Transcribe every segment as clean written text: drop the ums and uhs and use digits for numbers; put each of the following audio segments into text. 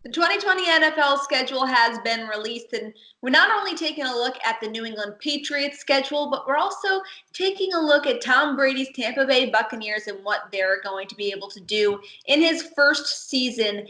The 2020 NFL schedule has been released, and we're not only taking a look at the New England Patriots schedule, but we're also taking a look at Tom Brady's Tampa Bay Buccaneers and what they're going to be able to do in his first season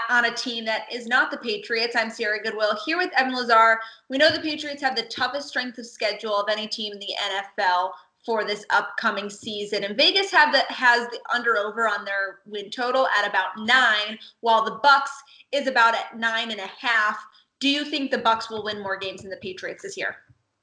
on a team that is not the Patriots. I'm Sarah Goodwill here with Evan Lazar. We know the Patriots have the toughest strength of schedule of any team in the NFL for this upcoming season. And Vegas has the under over on their win total at about 9, while the Bucks is about at 9.5. Do you think the Bucks will win more games than the Patriots this year?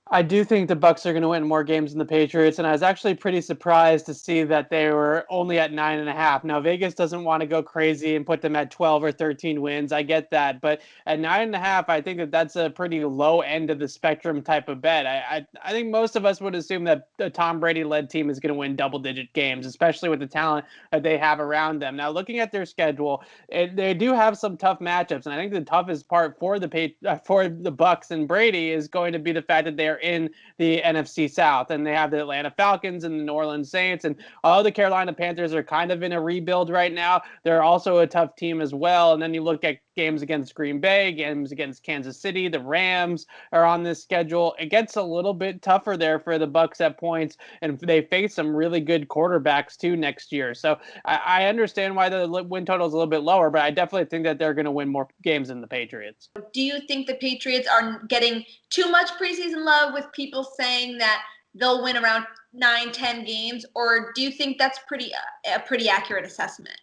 I do think the Bucks are going to win more games than the Patriots, and I was actually pretty surprised to see that they were only at 9.5. Now Vegas doesn't want to go crazy and put them at 12 or 13 wins. I get that, but at 9.5, I think that's a pretty low end of the spectrum type of bet. I think most of us would assume that the Tom Brady led team is going to win double-digit games, especially with the talent that they have around them. Now looking at their schedule, they do have some tough matchups, and I think the toughest part for the Bucks and Brady is going to be the fact that they are in the NFC South, and they have the Atlanta Falcons and the New Orleans Saints, and all the Carolina Panthers are kind of in a rebuild right now. They're also a tough team as well. And then you look at games against Green Bay, games against Kansas City, the Rams are on this schedule. It gets a little bit tougher there for the Bucks at points, and they face some really good quarterbacks too next year. So I understand why the win total is a little bit lower, but I definitely think that they're going to win more games than the Patriots. Do you think the Patriots are getting too much preseason love with people saying that they'll win around 9, 10 games, or do you think that's a pretty accurate assessment?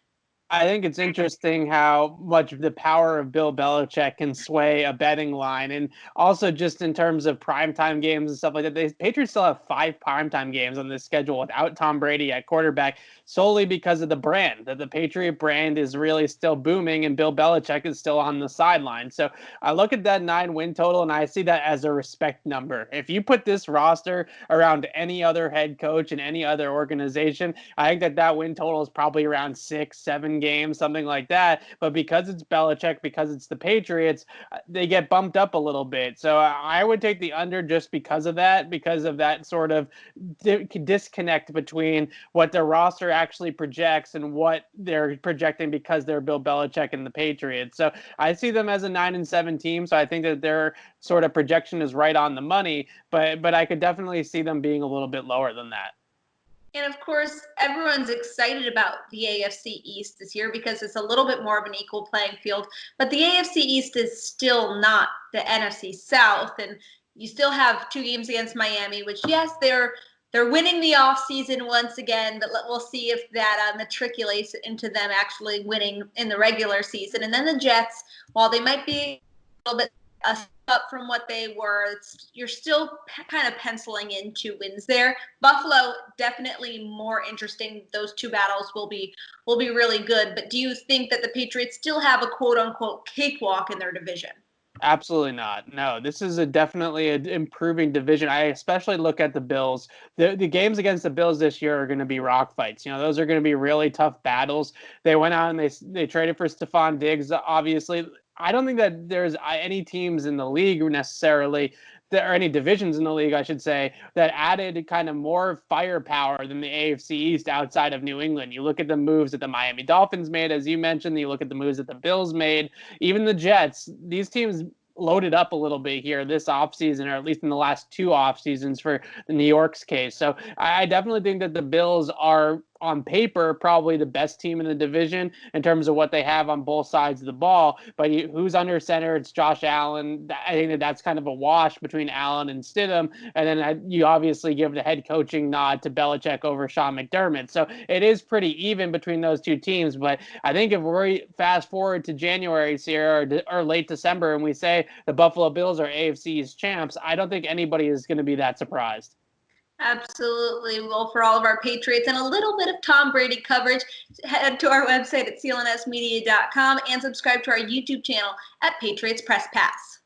I think it's interesting how much the power of Bill Belichick can sway a betting line. And also just in terms of primetime games and stuff like that, the Patriots still have 5 primetime games on this schedule without Tom Brady at quarterback, solely because of the brand, that the Patriot brand is really still booming and Bill Belichick is still on the sideline. So I look at that 9 win total and I see that as a respect number. If you put this roster around any other head coach in any other organization, I think that win total is probably around 6, 7 games, something like that. But because it's Belichick, because it's the Patriots, they get bumped up a little bit. So I would take the under just because of that sort of disconnect between what their roster actually projects and what they're projecting because they're Bill Belichick and the Patriots. So I see them as a 9-7 team. So I think that their sort of projection is right on the money, but I could definitely see them being a little bit lower than that. And of course, everyone's excited about the AFC East this year because it's a little bit more of an equal playing field. But the AFC East is still not the NFC South. And you still have 2 games against Miami, which, yes, they're winning the offseason once again, but we'll see if that matriculates into them actually winning in the regular season. And then the Jets, while they might be a little bit up from what they were, you're still kind of penciling in 2 wins there. Buffalo, definitely more interesting. Those 2 battles will be really good. But do you think that the Patriots still have a quote unquote cakewalk in their division? Absolutely not. No, this is definitely an improving division. I especially look at the Bills. The games against the Bills this year are going to be rock fights. Those are going to be really tough battles. They went out and they traded for Stephon Diggs. Obviously, I don't think that there's any teams in the league necessarily, or any divisions in the league, I should say, that added kind of more firepower than the AFC East outside of New England. You look at the moves that the Miami Dolphins made, as you mentioned. You look at the moves that the Bills made, even the Jets. These teams loaded up a little bit here this offseason, or at least in the last 2 off seasons for the New York's case. So I definitely think that the Bills are, on paper, probably the best team in the division in terms of what they have on both sides of the ball. But who's under center? It's Josh Allen. I think that's kind of a wash between Allen and Stidham. And then you obviously give the head coaching nod to Belichick over Sean McDermott. So it is pretty even between those 2 teams. But I think if we fast forward to January here or late December and we say the Buffalo Bills are AFC's champs, I don't think anybody is going to be that surprised. Absolutely. Well, for all of our Patriots and a little bit of Tom Brady coverage, head to our website at clnsmedia.com and subscribe to our YouTube channel at Patriots Press Pass.